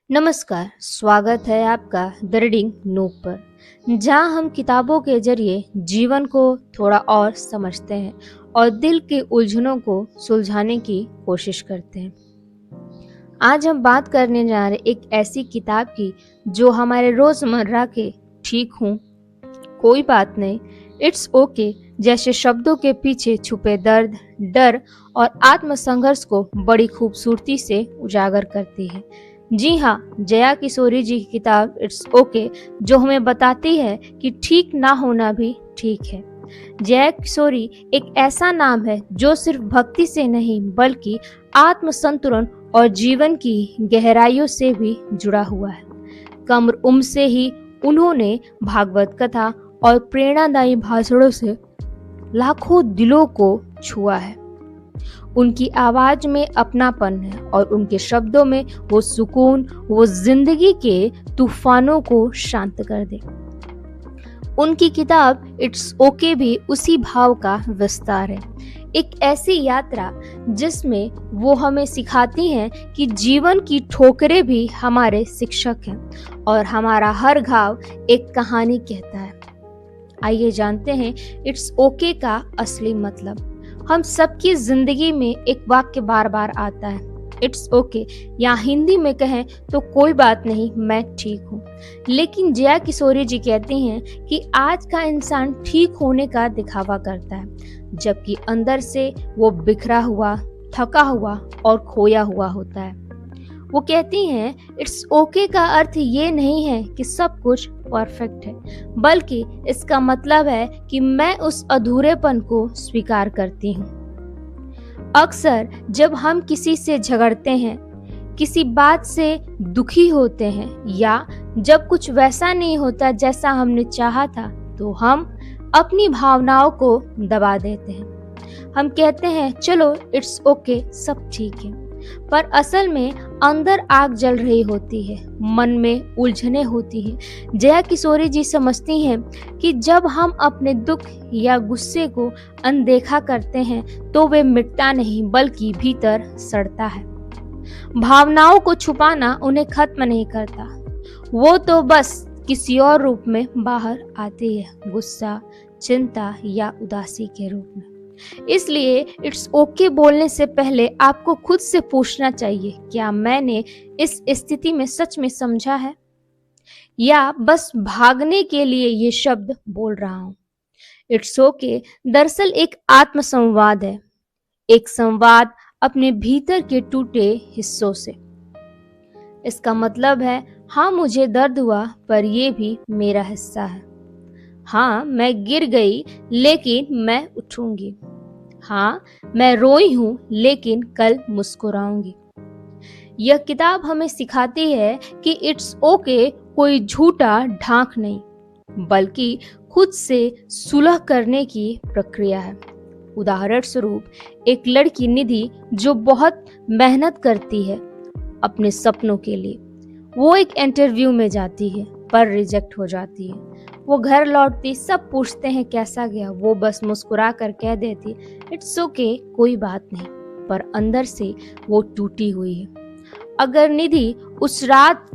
नमस्कार, स्वागत है आपका द रीडिंग नूक पर, जहां हम किताबों के जरिए जीवन को थोड़ा और समझते हैं और दिल की उलझनों को सुलझाने की कोशिश करते हैं। आज हम बात करने जा रहे एक ऐसी किताब की जो हमारे रोजमर्रा के ठीक हूँ, कोई बात नहीं, इट्स ओके जैसे शब्दों के पीछे छुपे दर्द, डर और आत्मसंघर्ष को बड़ी खूबसूरती से उजागर करती है। जी हाँ, जया किशोरी जी की किताब इट्स ओके जो हमें बताती है कि ठीक ना होना भी ठीक है। जया किशोरी एक ऐसा नाम है जो सिर्फ भक्ति से नहीं बल्कि आत्म संतुलन और जीवन की गहराइयों से भी जुड़ा हुआ है। कम उम्र से ही उन्होंने भागवत कथा और प्रेरणादायी भाषणों से लाखों दिलों को छुआ है। उनकी आवाज में अपनापन है और उनके शब्दों में वो सुकून, वो जिंदगी के तूफानों को शांत कर दे। उनकी किताब इट्स ओके भी उसी भाव का विस्तार है, एक ऐसी यात्रा जिसमें वो हमें सिखाती हैं कि जीवन की ठोकरें भी हमारे शिक्षक हैं और हमारा हर घाव एक कहानी कहता है। आइए जानते हैं इट्स ओके का असली मतलब। हम सबकी जिंदगी में एक वाक्य बार बार आता है, इट्स ओके, या हिंदी में कहें तो कोई बात नहीं, मैं ठीक हूँ। लेकिन जया किशोरी जी कहती हैं कि आज का इंसान ठीक होने का दिखावा करता है, जबकि अंदर से वो बिखरा हुआ, थका हुआ और खोया हुआ होता है। वो कहती हैं इट्स ओके का अर्थ ये नहीं है कि सब कुछ परफेक्ट है, बल्कि इसका मतलब है कि मैं उस अधूरेपन को स्वीकार करती हूँ। अक्सर जब हम किसी से झगड़ते हैं, किसी बात से दुखी होते हैं या जब कुछ वैसा नहीं होता जैसा हमने चाहा था, तो हम अपनी भावनाओं को दबा देते हैं। हम कहते हैं चलो इट्स ओके, सब ठीक है, पर असल में अंदर आग जल रही होती है, मन में उलझने होती हैं। जया किशोरी जी समझती हैं कि जब हम अपने दुख या गुस्से को अनदेखा करते हैं तो वे मिटता नहीं बल्कि भीतर सड़ता है। भावनाओं को छुपाना उन्हें खत्म नहीं करता, वो तो बस किसी और रूप में बाहर आती है, गुस्सा, चिंता या उदासी के रूप में। इसलिए इट्स ओके बोलने से पहले आपको खुद से पूछना चाहिए, क्या मैंने इस स्थिति में सच में समझा है या बस भागने के लिए ये शब्द बोल रहा हूँ। इट्स ओके दरअसल एक आत्मसंवाद है, एक संवाद अपने भीतर के टूटे हिस्सों से। इसका मतलब है हाँ, मुझे दर्द हुआ पर ये भी मेरा हिस्सा है। हाँ, मैं गिर गई लेकिन मैं उठूंगी। हाँ, मैं रोई हूँ लेकिन कल मुस्कुराऊंगी। यह किताब हमें सिखाती है कि इट्स ओके कोई झूठा ढांक नहीं, बल्कि खुद से सुलह करने की प्रक्रिया है। उदाहरण स्वरूप एक लड़की निधि जो बहुत मेहनत करती है अपने सपनों के लिए, वो एक इंटरव्यू में जाती है पर रिजेक्ट हो जाती है। वो घर लौटती, सब पूछते हैं कैसा गया, वो बस मुस्कुरा कर कह देती इट्स ओके, कोई बात नहीं, पर अंदर से वो टूटी हुई है। अगर निधि उस रात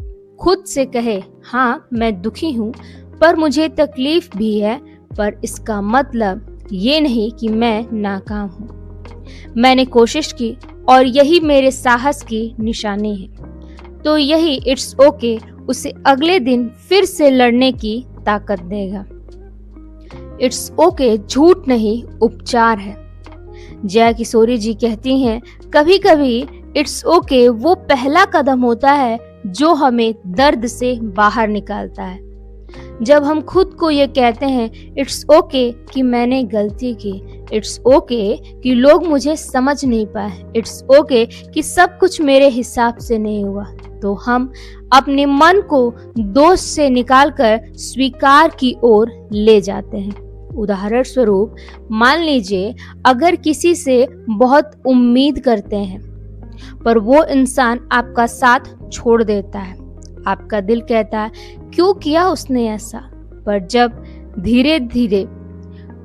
खुद से कहे हाँ मैं दुखी हूँ पर मुझे तकलीफ भी है, पर इसका मतलब ये नहीं कि मैं नाकाम हूँ, मैंने कोशिश की और यही मेरे साहस की निशानी है, तो यही इट्स ओके उसे अगले दिन फिर से लड़ने की ताकत देगा। इट्स ओके झूठ नहीं, उपचार है। जया किशोरी जी कहती हैं कभी कभी इट्स ओके वो पहला कदम होता है जो हमें दर्द से बाहर निकालता है। जब हम खुद को ये कहते हैं इट्स ओके कि मैंने गलती की, इट्स ओके कि लोग मुझे समझ नहीं पाए, इट्स ओके कि सब कुछ मेरे हिसाब से नहीं हुआ, तो हम अपने मन को दोष से निकालकर स्वीकार की ओर ले जाते हैं। उदाहरण स्वरूप मान लीजिए अगर किसी से बहुत उम्मीद करते हैं पर वो इंसान आपका साथ छोड़ देता है, आपका दिल कहता है क्यों किया उसने ऐसा, पर जब धीरे धीरे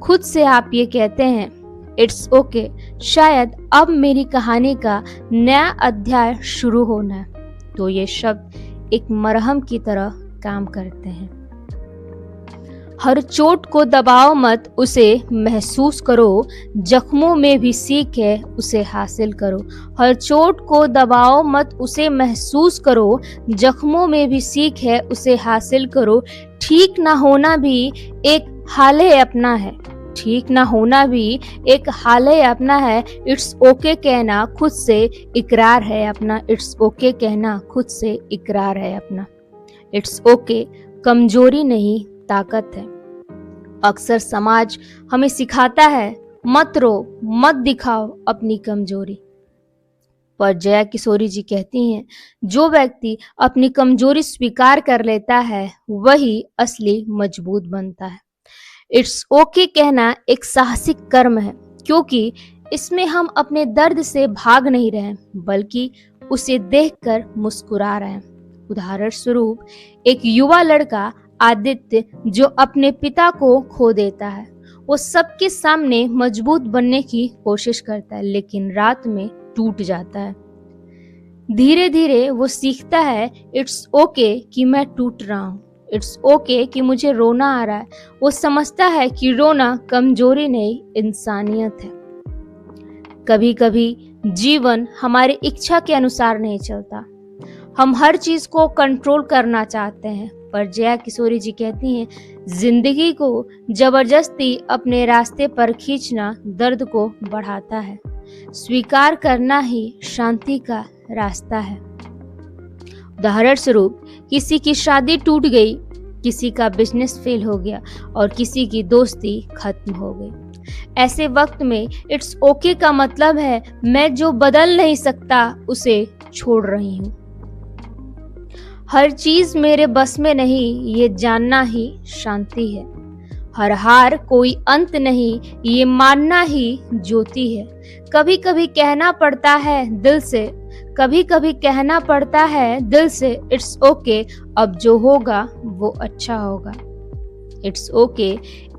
खुद से आप ये कहते हैं इट्स ओके, शायद अब मेरी कहानी का नया अध्याय शुरू होना है, तो ये शब्द एक मरहम की तरह काम करते हैं। हर चोट को दबाओ मत, उसे महसूस करो, जख्मों में भी सीख है, उसे हासिल करो। हर चोट को दबाओ मत, उसे महसूस करो, जख्मों में भी सीख है, उसे हासिल करो। ठीक ना होना भी एक हाले अपना है, ठीक ना होना भी एक हाले अपना है। इट्स ओके कहना खुद से इकरार है अपना, इट्स ओके कहना खुद से इकरार है अपना। इट्स ओके कमजोरी नहीं, ताकत है। अक्सर समाज हमें सिखाता है मत रो, मत दिखाओ अपनी कमजोरी, पर जया किशोरी जी कहती हैं जो व्यक्ति अपनी कमजोरी स्वीकार कर लेता है वही असली मजबूत बनता है। इट्स ओके कहना एक साहसिक कर्म है, क्योंकि इसमें हम अपने दर्द से भाग नहीं रहे बल्कि उसे देखकर मुस्कुरा रहे हैं। उदाहरण स्वरूप एक युवा लड़का आदित्य जो अपने पिता को खो देता है, वो सबके सामने मजबूत बनने की कोशिश करता है लेकिन रात में टूट जाता है। धीरे धीरे वो सीखता है इट्स ओके कि मैं टूट रहा हूँ, इट्स ओके कि मुझे रोना आ रहा है। वो समझता है कि रोना कमजोरी नहीं, इंसानियत है। कभी कभी जीवन हमारी इच्छा के अनुसार नहीं चलता, हम हर चीज को कंट्रोल करना चाहते हैं, पर जया किशोरी जी कहती हैं जिंदगी को जबरदस्ती अपने रास्ते पर खींचना दर्द को बढ़ाता है, स्वीकार करना ही शांति का रास्ता है। उदाहरण स्वरूप किसी की शादी टूट गई, किसी का बिजनेस फेल हो गया और किसी की दोस्ती खत्म हो गई। ऐसे वक्त में इट्स ओके का मतलब है मैं जो बदल नहीं सकता उसे छोड़ रही हूँ। हर चीज मेरे बस में नहीं, ये जानना ही शांति है। हर हार कोई अंत नहीं, ये मानना ही ज्योति है। कभी कभी कहना पड़ता है दिल से, कभी कभी कहना पड़ता है दिल से इट्स ओके, अब जो होगा वो अच्छा होगा। इट्स ओके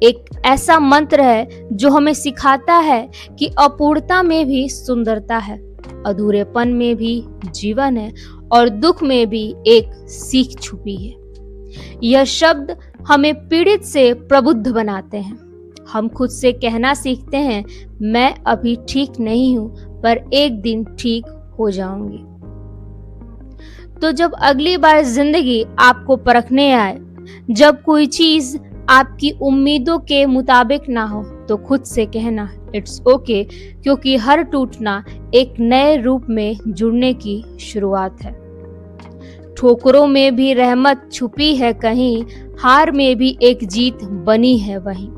एक ऐसा मंत्र है जो हमें सिखाता है कि अपूर्णता में भी सुंदरता है, अधूरेपन में भी जीवन है और दुख में भी एक सीख छुपी है। यह शब्द हमें पीड़ित से प्रबुद्ध बनाते हैं। हम खुद से कहना सीखते हैं मैं अभी ठीक नहीं हूं पर एक दिन ठीक हो जाऊंगी। तो जब अगली बार जिंदगी आपको परखने आए, जब कोई चीज आपकी उम्मीदों के मुताबिक ना हो, तो खुद से कहना इट्स ओके, क्योंकि हर टूटना एक नए रूप में जुड़ने की शुरुआत है। ठोकरों में भी रहमत छुपी है कहीं, हार में भी एक जीत बनी है वहीं।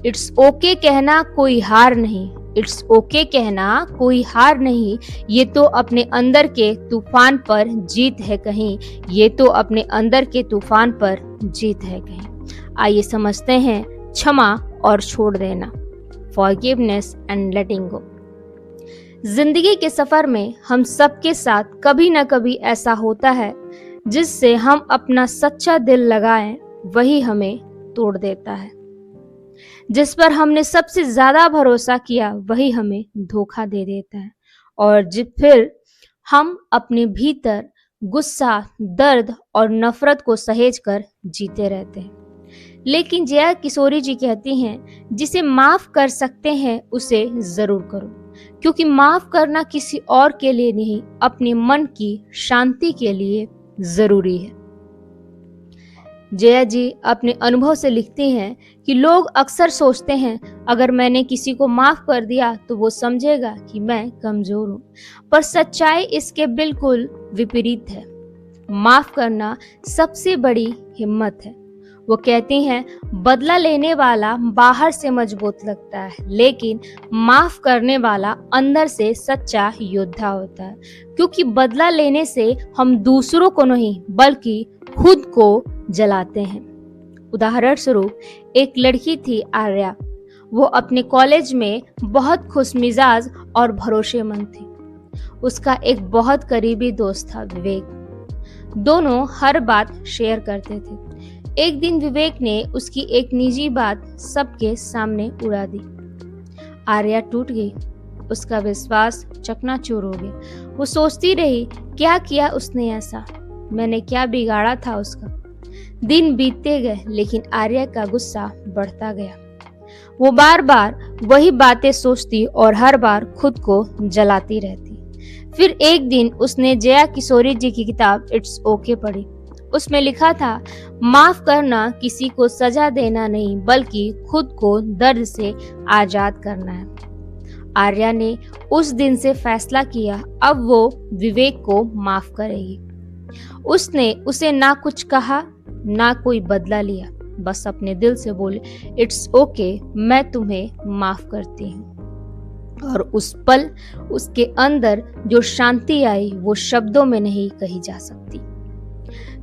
इट्स ओके कहना कोई हार नहीं, इट्स ओके कहना कोई हार नहीं, ये तो अपने अंदर के तूफान पर जीत है कहीं, ये तो अपने अंदर के तूफान पर जीत है कहीं। आइए समझते हैं क्षमा और छोड़ देना, फॉरगिवनेस एंड लेटिंग गो। जिंदगी के सफर में हम सबके साथ कभी न कभी ऐसा होता है जिससे हम अपना सच्चा दिल लगाएं वही हमें तोड़ देता है। जिस पर हमने सबसे ज्यादा भरोसा किया वही हमें धोखा दे देता है, और फिर हम अपने भीतर गुस्सा, दर्द और नफरत को सहेज कर जीते रहते हैं। लेकिन जया किशोरी जी कहती हैं जिसे माफ कर सकते हैं उसे जरूर करो, क्योंकि माफ करना किसी और के लिए नहीं, अपने मन की शांति के लिए जरूरी है। जया जी अपने अनुभव से लिखती हैं कि लोग अक्सर सोचते हैं अगर मैंने किसी को माफ कर दिया तो वो समझेगा कि मैं कमजोर हूं, पर सच्चाई इसके बिल्कुल विपरीत है। माफ करना सबसे बड़ी हिम्मत है। वो कहती हैं बदला लेने वाला बाहर से मजबूत लगता है, लेकिन माफ करने वाला अंदर से सच्चा योद्धा होता है, क्योंकि बदला लेने से हम दूसरों को नहीं बल्कि खुद को जलाते हैं। उदाहरण स्वरूप एक लड़की थी आर्या, वो अपने कॉलेज में बहुत खुशमिजाज और भरोसेमंद थी। उसका एक बहुत करीबी दोस्त था विवेक, दोनों हर बात शेयर करते थे। एक दिन विवेक ने उसकी एक निजी बात सबके सामने उड़ा दी। आर्या टूट गई, उसका विश्वास चकनाचूर हो गया। वो सोचती रही क्या किया उसने ऐसा, मैंने क्या बिगाड़ा था उसका। दिन बीतते गए लेकिन आर्या का गुस्सा बढ़ता गया। वो बार बार वही बातें सोचती और हर बार खुद को जलाती रहती। फिर एक दिन उसने जया किशोरी जी की किताब इट्स ओके पढ़ी। उसमें लिखा था, माफ करना किसी को सजा देना नहीं बल्कि खुद को दर्द से आजाद करना है। आर्या ने उस दिन से फैसला किया, अब वो विवेक को माफ करेगी। उसने उसे ना कुछ कहा ना कोई बदला लिया, बस अपने दिल से बोले, इट्स ओके, मैं तुम्हें माफ करती हूँ। और उस पल उसके अंदर जो शांति आई वो शब्दों में नहीं कही जा सकती।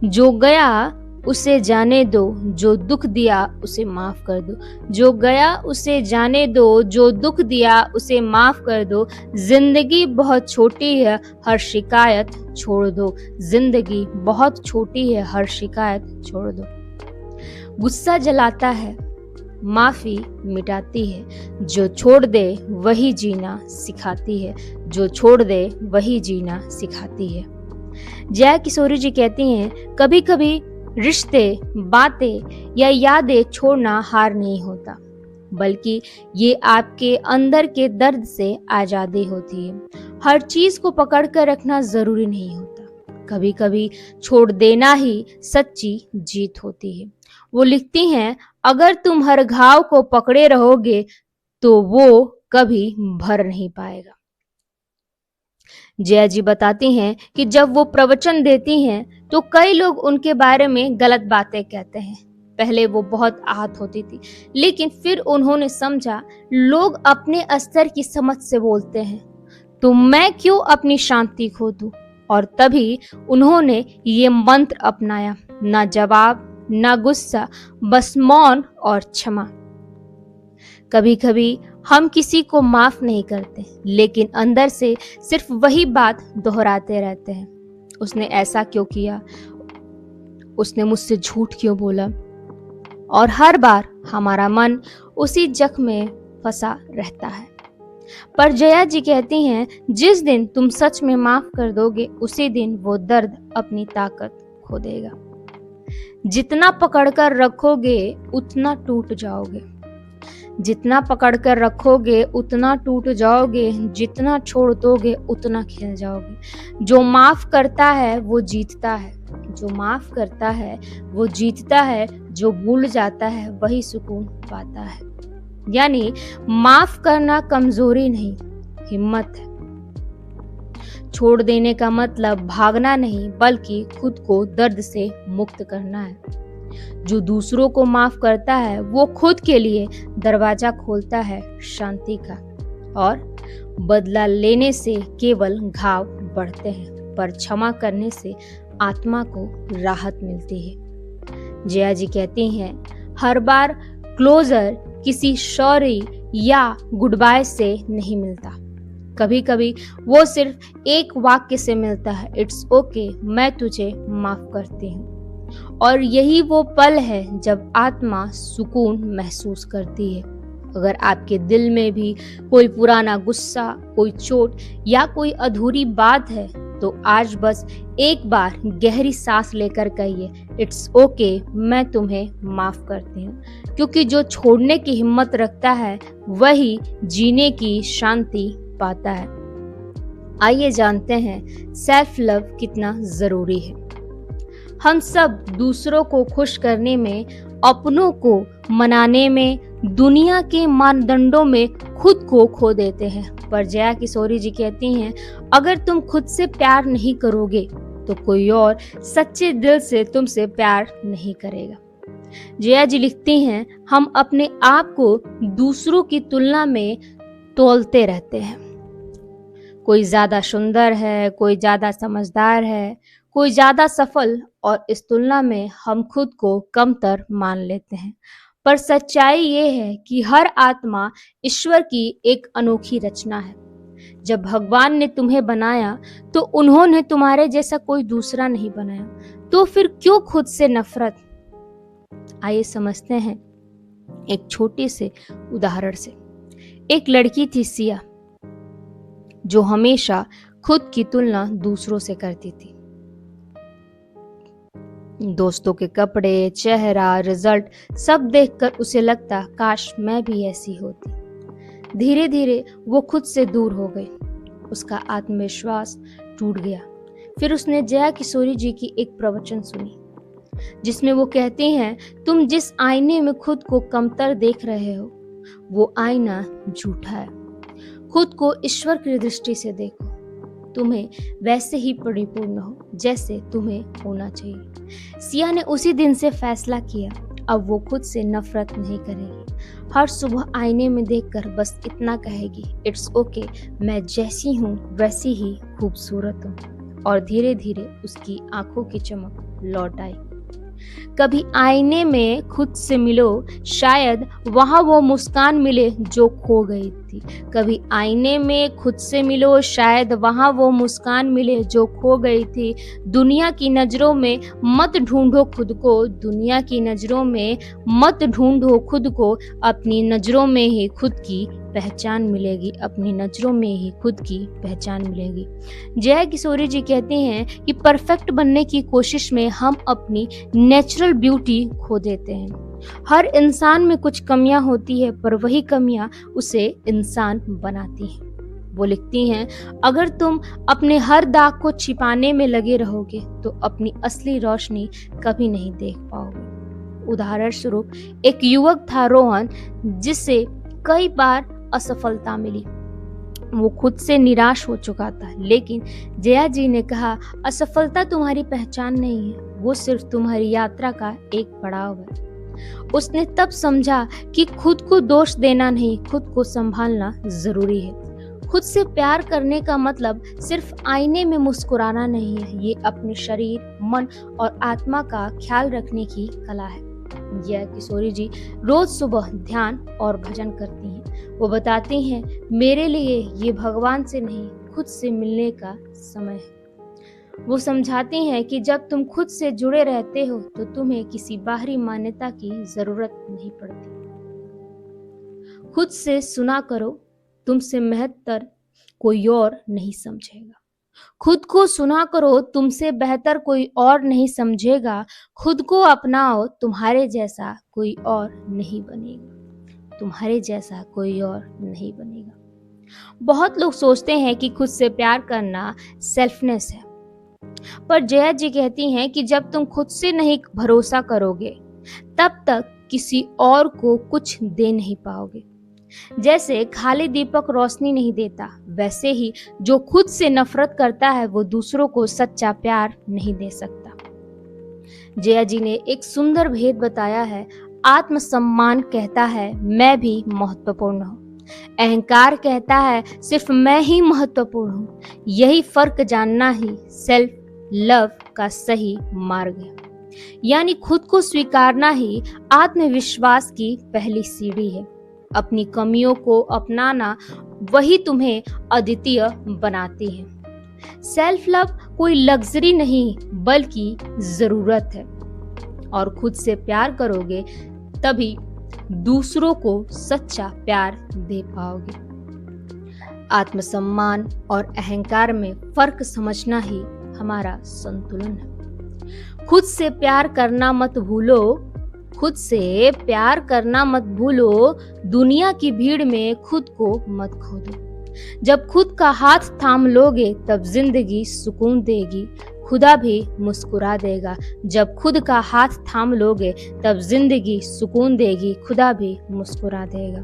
जो गया उसे जाने दो, जो दुख दिया उसे माफ कर दो। जो गया उसे जाने दो, जो दुख दिया उसे माफ कर दो। जिंदगी बहुत छोटी है, हर शिकायत छोड़ दो। जिंदगी बहुत छोटी है, हर शिकायत छोड़ दो। गुस्सा जलाता है, माफी मिटाती है। जो छोड़ दे वही जीना सिखाती है। जो छोड़ दे वही जीना सिखाती है। जया किशोरी जी कहती हैं, कभी कभी रिश्ते, बातें या यादें छोड़ना हार नहीं होता, बल्कि ये आपके अंदर के दर्द से आजादी होती है। हर चीज को पकड़ कर रखना जरूरी नहीं होता, कभी कभी छोड़ देना ही सच्ची जीत होती है। वो लिखती हैं, अगर तुम हर घाव को पकड़े रहोगे तो वो कभी भर नहीं पाएगा। जया जी बताती हैं कि जब वो प्रवचन देती हैं तो कई लोग उनके बारे में गलत बातें कहते हैं। पहले वो बहुत आहत होती थी, लेकिन फिर उन्होंने समझा लोग अपने स्तर की समझ से बोलते हैं, तो मैं क्यों अपनी शांति खो दूं। और तभी उन्होंने ये मंत्र अपनाया, ना जवाब ना गुस्सा, बस मौन और क्षमा। कभी कभी हम किसी को माफ नहीं करते, लेकिन अंदर से सिर्फ वही बात दोहराते रहते हैं, उसने ऐसा क्यों किया, उसने मुझसे झूठ क्यों बोला। और हर बार हमारा मन उसी जख्म में फंसा रहता है। पर जया जी कहती हैं, जिस दिन तुम सच में माफ कर दोगे उसी दिन वो दर्द अपनी ताकत खो देगा। जितना पकड़कर रखोगे उतना टूट जाओगे। जितना पकड़कर रखोगे उतना टूट जाओगे। जितना छोड़ दोगे उतना खिल जाओगे। जो माफ करता है वो जीतता है। जो माफ करता है वो जीतता है। जो भूल जाता है वही सुकून पाता है। यानी माफ करना कमजोरी नहीं, हिम्मत है। छोड़ देने का मतलब भागना नहीं, बल्कि खुद को दर्द से मुक्त करना है। जो दूसरों को माफ करता है वो खुद के लिए दरवाजा खोलता है शांति का। और बदला लेने से केवल घाव बढ़ते हैं, पर क्षमा करने से आत्मा को राहत मिलती है। जया जी कहती हैं, हर बार क्लोजर किसी सॉरी या गुड बाय से नहीं मिलता, कभी कभी वो सिर्फ एक वाक्य से मिलता है, इट्स ओके, मैं तुझे माफ करती हूँ। और यही वो पल है जब आत्मा सुकून महसूस करती है। अगर आपके दिल में भी कोई पुराना गुस्सा, कोई चोट या कोई अधूरी बात है तो आज बस एक बार गहरी सांस लेकर कहिए, इट्स ओके, मैं तुम्हें माफ करती हूँ। क्योंकि जो छोड़ने की हिम्मत रखता है वही जीने की शांति पाता है। आइए जानते हैं सेल्फ लव कितना जरूरी है। हम सब दूसरों को खुश करने में, अपनों को मनाने में, दुनिया के मानदंडों में खुद को खो देते हैं। पर जया किशोरी जी कहती हैं, अगर तुम खुद से प्यार नहीं करोगे तो कोई और सच्चे दिल से तुमसे प्यार नहीं करेगा। जया जी लिखती हैं, हम अपने आप को दूसरों की तुलना में तौलते रहते हैं। कोई ज्यादा सुंदर है, कोई ज्यादा समझदार है, कोई ज्यादा सफल, और इस तुलना में हम खुद को कमतर मान लेते हैं। पर सच्चाई ये है कि हर आत्मा ईश्वर की एक अनोखी रचना है। जब भगवान ने तुम्हें बनाया तो उन्होंने तुम्हारे जैसा कोई दूसरा नहीं बनाया, तो फिर क्यों खुद से नफरत। आइए समझते हैं एक छोटे से उदाहरण से। एक लड़की थी सिया, जो हमेशा खुद की तुलना दूसरों से करती थी। दोस्तों के कपड़े, चेहरा, रिजल्ट सब देखकर उसे लगता काश मैं भी ऐसी होती। धीरे धीरे वो खुद से दूर हो गई। उसका आत्मविश्वास टूट गया। फिर उसने जया किशोरी जी की एक प्रवचन सुनी जिसमें वो कहती हैं, तुम जिस आईने में खुद को कमतर देख रहे हो वो आईना झूठा है। खुद को ईश्वर की दृष्टि से देखो। तुम्हें वैसे ही परिपूर्ण हो जैसे तुम्हें होना चाहिए। सिया ने उसी दिन से फैसला किया, अब वो खुद से नफरत नहीं करेगी। हर सुबह आईने में देखकर बस इतना कहेगी, इट्स ओके, मैं जैसी हूँ वैसी ही खूबसूरत हूँ। और धीरे धीरे उसकी आंखों की चमक लौट आई। कभी आईने में खुद से मिलो, शायद वहां वो मुस्कान मिले जो खो गई थी। कभी आईने में खुद से मिलो, शायद वहां वो मुस्कान मिले जो खो गई थी। दुनिया की नजरों में मत ढूंढो खुद को, दुनिया की नजरों में मत ढूंढो खुद को, अपनी नजरों में ही खुद की पहचान मिलेगी, अपनी नजरों में ही खुद की पहचान मिलेगी। जया किशोरी जी कहते हैं कि परफेक्ट बनने की कोशिश में हम अपनी नेचुरल ब्यूटी खो देते हैं। हर इंसान में कुछ कमियां होती है, पर वही कमियां उसे इंसान बनाती हैं। वो लिखती हैं, अगर तुम अपने हर दाग को छिपाने में लगे रहोगे तो अपनी असली रोशनी कभी नहीं देख पाओगे। उदाहरण स्वरूप एक युवक था रोहन, जिसे कई बार असफलता मिली। वो खुद से निराश हो चुका था, लेकिन जया जी ने कहा, असफलता तुम्हारी पहचान नहीं है, वो सिर्फ तुम्हारी यात्रा का एक पड़ाव है। उसने तब समझा कि खुद को दोष देना नहीं, खुद को संभालना जरूरी है। खुद से प्यार करने का मतलब सिर्फ आईने में मुस्कुराना नहीं है, ये अपने शरीर, मन और आत्मा का ख्याल रखने की कला है। जया किशोरी जी रोज सुबह ध्यान और भजन करती हैं। वो बताती हैं, मेरे लिए ये भगवान से नहीं खुद से मिलने का समय है। वो समझाती हैं कि जब तुम खुद से जुड़े रहते हो तो तुम्हें किसी बाहरी मान्यता की जरूरत नहीं पड़ती। खुद से सुना करो, तुमसे बेहतर कोई और नहीं समझेगा। खुद को सुना करो, तुमसे बेहतर कोई और नहीं समझेगा। खुद को अपनाओ, तुम्हारे जैसा कोई और नहीं बनेगा, तुम्हारे जैसा कोई और नहीं बनेगा। बहुत लोग सोचते हैं कि खुद से प्यार करना सेल्फनेस है, पर जया जी कहती हैं कि जब तुम खुद से नहीं भरोसा करोगे तब तक किसी और को कुछ दे नहीं पाओगे। जैसे खाली दीपक रोशनी नहीं देता, वैसे ही जो खुद से नफरत करता है वो दूसरों को सच्चा प्यार नहीं दे सकता। जया जी ने एक सुंदर भेद बताया है। आत्मसम्मान कहता है मैं भी महत्वपूर्ण हूँ, अहंकार कहता है सिर्फ मैं ही महत्वपूर्ण हूँ। यही फर्क जानना ही सेल्फ लव का सही मार्ग है। यानी खुद को स्वीकारना ही आत्मविश्वास की पहली सीढ़ी है। अपनी कमियों को अपनाना वही तुम्हें अद्वितीय बनाती है। सेल्फ लव कोई लग्जरी नहीं बल्कि जरूरत है, और खुद से प्यार करोगे तभी दूसरों को सच्चा प्यार दे पाओगे। आत्मसम्मान और अहंकार में फर्क समझना ही हमारा संतुलन है। खुद से प्यार करना मत भूलो, खुद से प्यार करना मत भूलो, दुनिया की भीड़ में खुद को मत खो दो। जब खुद का हाथ थाम लोगे तब जिंदगी सुकून देगी, खुदा भी मुस्कुरा देगा। जब खुद का हाथ थाम लोगे तब जिंदगी सुकून देगी, खुदा भी मुस्कुरा देगा।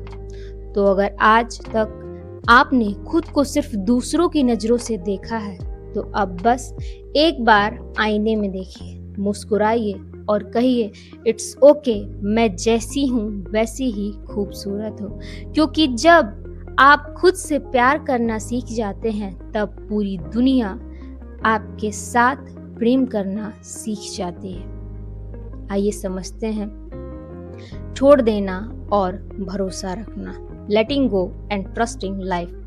तो अगर आज तक आपने खुद को सिर्फ दूसरों की नजरों से देखा है तो अब बस एक बार आईने में देखिए, मुस्कुराइए और कहिए, इट्स ओके, मैं जैसी हूँ वैसी ही खूबसूरत हूँ। क्योंकि जब आप खुद से प्यार करना सीख जाते हैं तब पूरी दुनिया आपके साथ प्रेम करना सीख जाती है। आइए समझते हैं छोड़ देना और भरोसा रखना, लेटिंग गो एंड ट्रस्टिंग लाइफ।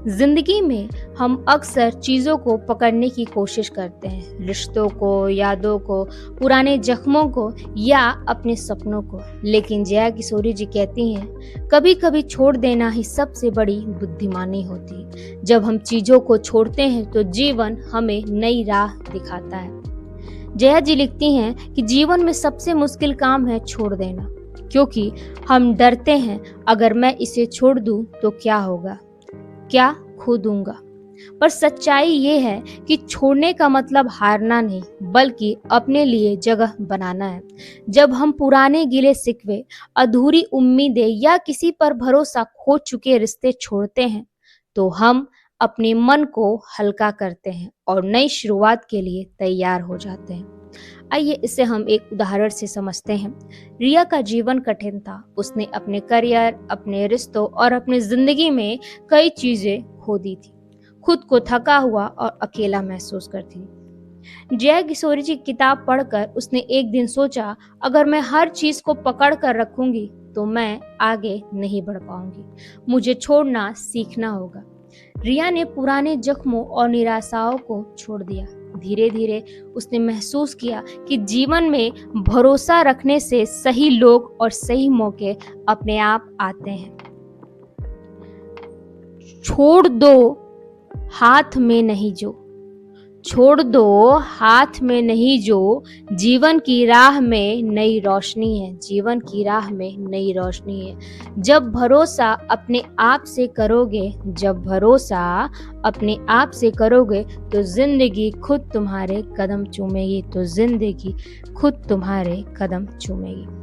जिंदगी में हम अक्सर चीजों को पकड़ने की कोशिश करते हैं, रिश्तों को, यादों को, पुराने जख्मों को या अपने सपनों को। लेकिन जया किशोरी जी कहती हैं, कभी कभी छोड़ देना ही सबसे बड़ी बुद्धिमानी होती है। जब हम चीजों को छोड़ते हैं तो जीवन हमें नई राह दिखाता है। जया जी लिखती हैं कि जीवन में सबसे मुश्किल काम है छोड़ देना, क्योंकि हम डरते हैं अगर मैं इसे छोड़ दूं तो क्या होगा, क्या खो दूंगा। पर सच्चाई ये है कि छोड़ने का मतलब हारना नहीं, बल्कि अपने लिए जगह बनाना है। जब हम पुराने गिले शिकवे, अधूरी उम्मीदें या किसी पर भरोसा खो चुके रिश्ते छोड़ते हैं, तो हम अपने मन को हल्का करते हैं और नई शुरुआत के लिए तैयार हो जाते हैं। आइए इसे हम एक उदाहरण से समझते हैं। रिया का जीवन कठिन था। उसने अपने करियर, अपने रिश्तों और अपनी जिंदगी में कई चीजें खो दी थी। खुद को थका हुआ और अकेला महसूस करती थी। जया किशोरी जी की किताब पढ़कर उसने एक दिन सोचा, अगर मैं हर चीज को पकड़ कर रखूंगी तो मैं आगे नहीं बढ़ पाऊंगी। मुझे छोड़ना सीखना होगा। रिया ने पुराने जख्मों और निराशाओं को छोड़ दिया। धीरे धीरे उसने महसूस किया कि जीवन में भरोसा रखने से सही लोग और सही मौके अपने आप आते हैं। छोड़ दो हाथ में नहीं जो, छोड़ दो हाथ में नहीं जो, जीवन की राह में नई रोशनी है, जीवन की राह में नई रोशनी है। जब भरोसा अपने आप से करोगे, जब भरोसा अपने आप से करोगे तो जिंदगी खुद तुम्हारे कदम चूमेगी, तो जिंदगी खुद तुम्हारे कदम चूमेगी।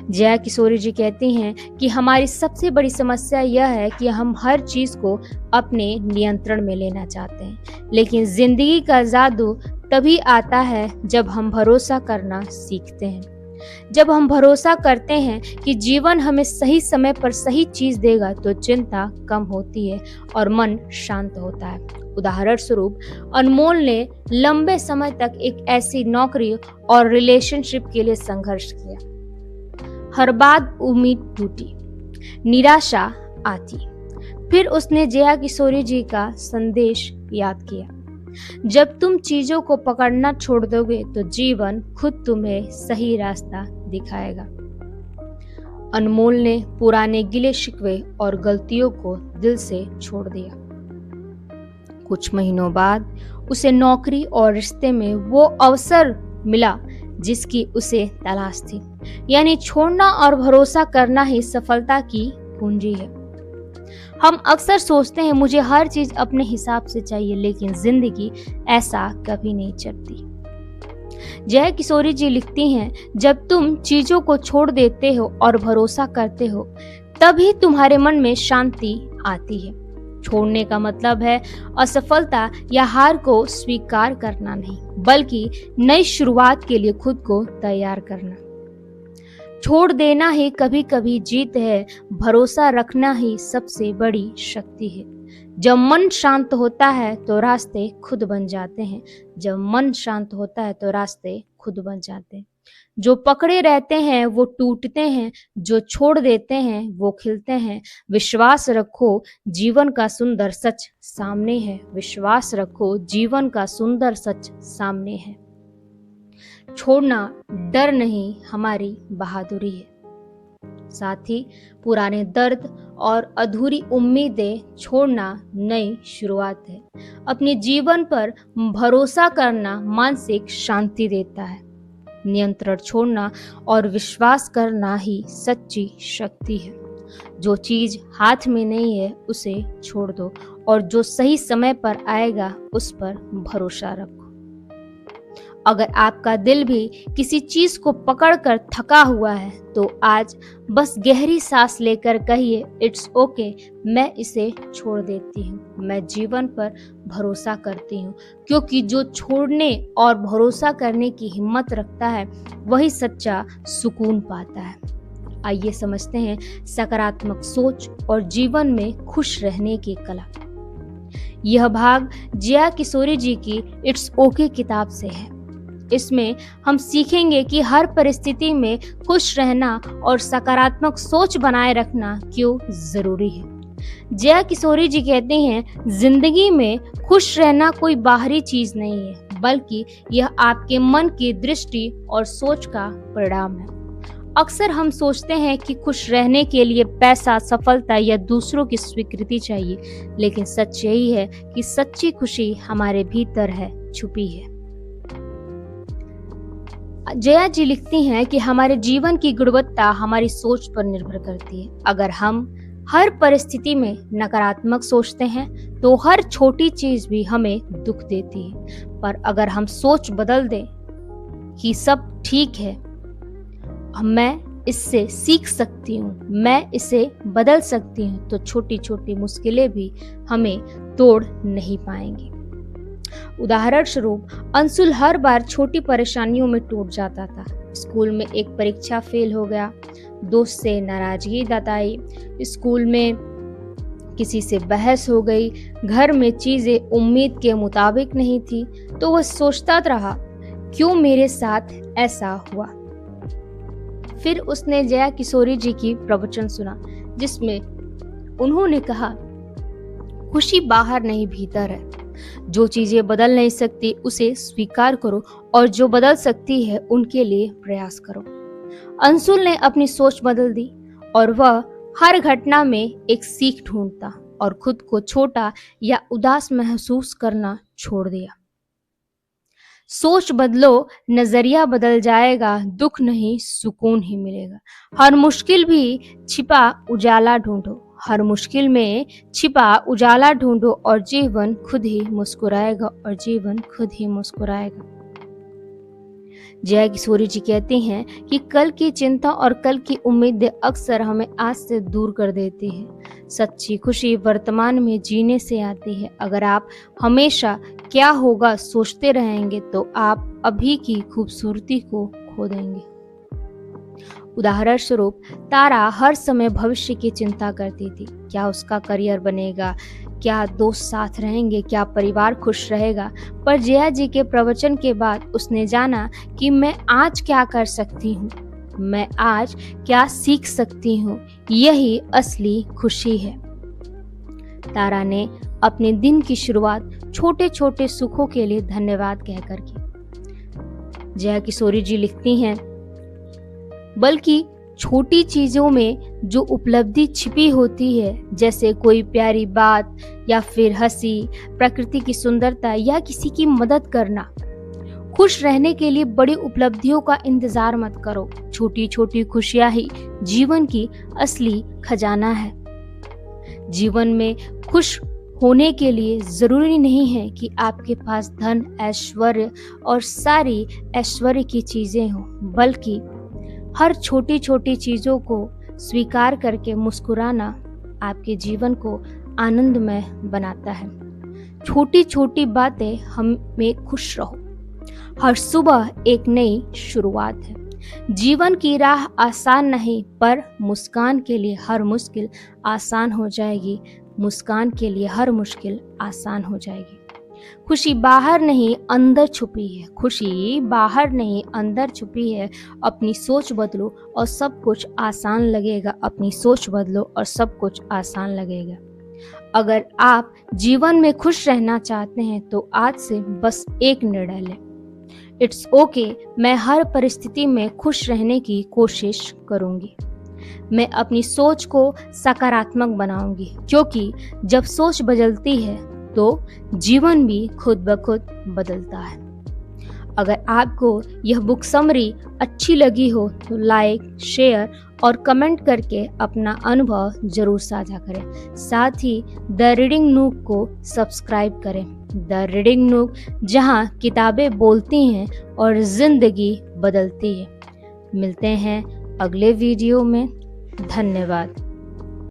जया किशोरी जी कहती हैं कि हमारी सबसे बड़ी समस्या यह है कि हम हर चीज को अपने नियंत्रण में लेना चाहते हैं, लेकिन जिंदगी का जादू तभी आता है जब हम भरोसा करना सीखते हैं। जब हम भरोसा करते हैं कि जीवन हमें सही समय पर सही चीज देगा तो चिंता कम होती है और मन शांत होता है। उदाहरण स्वरूप, अनमोल ने लंबे समय तक एक ऐसी नौकरी और रिलेशनशिप के लिए संघर्ष किया। हर बार उम्मीद टूटी, निराशा आती। फिर उसने जया किशोरी जी का संदेश याद किया, जब तुम चीजों को पकड़ना छोड़ दोगे तो जीवन खुद तुम्हें सही रास्ता दिखाएगा। अनमोल ने पुराने गिले शिकवे और गलतियों को दिल से छोड़ दिया। कुछ महीनों बाद उसे नौकरी और रिश्ते में वो अवसर मिला जिसकी उसे तलाश थी। यानी छोड़ना और भरोसा करना ही सफलता की कुंजी है। हम अक्सर सोचते हैं मुझे हर चीज अपने हिसाब से चाहिए, लेकिन जिंदगी ऐसा कभी नहीं चलती। जया किशोरी जी लिखती हैं, जब तुम चीजों को छोड़ देते हो और भरोसा करते हो, तभी तुम्हारे मन में शांति आती है। छोड़ने का मतलब है असफलता या हार को स्वीकार करना नहीं, बल्कि नई शुरुआत के लिए खुद को तैयार करना। छोड़ देना ही कभी कभी जीत है, भरोसा रखना ही सबसे बड़ी शक्ति है। जब मन शांत होता है तो रास्ते खुद बन जाते हैं, जब मन शांत होता है तो रास्ते खुद बन जाते हैं। जो पकड़े रहते हैं वो टूटते हैं, जो छोड़ देते हैं वो खिलते हैं। विश्वास रखो, जीवन का सुंदर सच सामने है। विश्वास रखो, जीवन का सुंदर सच सामने है। छोड़ना डर नहीं, हमारी बहादुरी है। साथ ही पुराने दर्द और अधूरी उम्मीदें छोड़ना नई शुरुआत है। अपने जीवन पर भरोसा करना मानसिक शांति देता है। नियंत्रण छोड़ना और विश्वास करना ही सच्ची शक्ति है। जो चीज हाथ में नहीं है उसे छोड़ दो और जो सही समय पर आएगा उस पर भरोसा रखो। अगर आपका दिल भी किसी चीज को पकड़कर थका हुआ है तो आज बस गहरी सांस लेकर कहिए, इट्स ओके, मैं इसे छोड़ देती हूँ, मैं जीवन पर भरोसा करती हूँ। क्योंकि जो छोड़ने और भरोसा करने की हिम्मत रखता है वही सच्चा सुकून पाता है। आइए समझते हैं सकारात्मक सोच और जीवन में खुश रहने की कला। यह भाग जया किशोरी जी की इट्स ओके किताब से है। इसमें हम सीखेंगे कि हर परिस्थिति में खुश रहना और सकारात्मक सोच बनाए रखना क्यों जरूरी है। जया किशोरी जी कहते हैं, जिंदगी में खुश रहना कोई बाहरी चीज नहीं है, बल्कि यह आपके मन की दृष्टि और सोच का परिणाम है। अक्सर हम सोचते हैं कि खुश रहने के लिए पैसा, सफलता या दूसरों की स्वीकृति चाहिए, लेकिन सच यही है कि सच्ची खुशी हमारे भीतर है, छुपी है। जया जी लिखती हैं कि हमारे जीवन की गुणवत्ता हमारी सोच पर निर्भर करती है। अगर हम हर परिस्थिति में नकारात्मक सोचते हैं तो हर छोटी चीज भी हमें दुख देती है। पर अगर हम सोच बदल दें कि सब ठीक है, मैं इससे सीख सकती हूँ, मैं इसे बदल सकती हूँ, तो छोटी छोटी मुश्किलें भी हमें तोड़ नहीं पाएंगी। उदाहरण स्वरूप अंशुल हर बार छोटी परेशानियों में टूट जाता था। स्कूल में एक परीक्षा फेल हो गया, दोस्त से नाराजगी जताई, स्कूल में किसी से बहस हो गई, घर में चीजें उम्मीद के मुताबिक नहीं थी, तो वह सोचता रहा क्यों मेरे साथ ऐसा हुआ। फिर उसने जया किशोरी जी की प्रवचन सुना, जिसमें उन्होंने कहा, खुशी बाहर नहीं भीतर है। जो चीजें बदल नहीं सकती उसे स्वीकार करो और जो बदल सकती है उनके लिए प्रयास करो। अंशुल ने अपनी सोच बदल दी और वह हर घटना में एक सीख ढूंढता और खुद को छोटा या उदास महसूस करना छोड़ दिया। सोच बदलो, नजरिया बदल जाएगा, दुख नहीं सुकून ही मिलेगा। हर मुश्किल भी छिपा उजाला ढूंढो, हर मुश्किल में छिपा उजाला ढूंढो और जीवन खुद ही मुस्कुराएगा, और जीवन खुद ही मुस्कुराएगा। जया किशोरी जी कहती हैं कि कल की चिंता और कल की उम्मीदें अक्सर हमें आज से दूर कर देती है। सच्ची खुशी वर्तमान में जीने से आती है। अगर आप हमेशा क्या होगा सोचते रहेंगे तो आप अभी की खूबसूरती को खो देंगे। उदाहरण स्वरूप तारा हर समय भविष्य की चिंता करती थी। क्या उसका करियर बनेगा, क्या दोस्त साथ रहेंगे, क्या परिवार खुश रहेगा। पर जया जी के प्रवचन के बाद उसने जाना कि मैं आज क्या कर सकती हूँ, मैं आज क्या सीख सकती हूँ, यही असली खुशी है। तारा ने अपने दिन की शुरुआत छोटे छोटे सुखों के लिए धन्यवाद कहकर की। जया किशोरी जी लिखती हैं, बल्कि छोटी चीजों में जो उपलब्धि छिपी होती है, जैसे कोई प्यारी बात या फिर हंसी, प्रकृति की सुंदरता या किसी की मदद करना। खुश रहने के लिए बड़ी उपलब्धियों का इंतजार मत करो, छोटी छोटी खुशियां ही जीवन की असली खजाना है। जीवन में खुश होने के लिए जरूरी नहीं है कि आपके पास धन, ऐश्वर्य और सारी ऐश्वर्य की चीजें हों, बल्कि हर छोटी छोटी चीजों को स्वीकार करके मुस्कुराना आपके जीवन को आनंदमय बनाता है। छोटी छोटी बातें हमें खुश रहो। हर सुबह एक नई शुरुआत है। जीवन की राह आसान नहीं, पर मुस्कान के लिए हर मुश्किल आसान हो जाएगी। मुस्कान के लिए हर मुश्किल आसान हो जाएगी। खुशी बाहर नहीं अंदर छुपी है। खुशी बाहर नहीं अंदर छुपी है। अपनी सोच बदलो और सब कुछ आसान लगेगा। अपनी सोच बदलो और सब कुछ आसान लगेगा। अगर आप जीवन में खुश रहना चाहते हैं तो आज से बस एक निर्णय लें, इट्स ओके, मैं हर परिस्थिति में खुश रहने की कोशिश करूंगी। मैं अपनी सोच को सकारात्मक बनाऊंगी, क्योंकि जब सोच बदलती है तो जीवन भी खुद ब खुद बदलता है। अगर आपको यह बुक समरी अच्छी लगी हो तो लाइक, शेयर और कमेंट करके अपना अनुभव जरूर साझा करें। साथ ही द रीडिंग नूक को सब्सक्राइब करें। द रीडिंग नूक, जहां किताबें बोलती हैं और जिंदगी बदलती है। मिलते हैं अगले वीडियो में। धन्यवाद।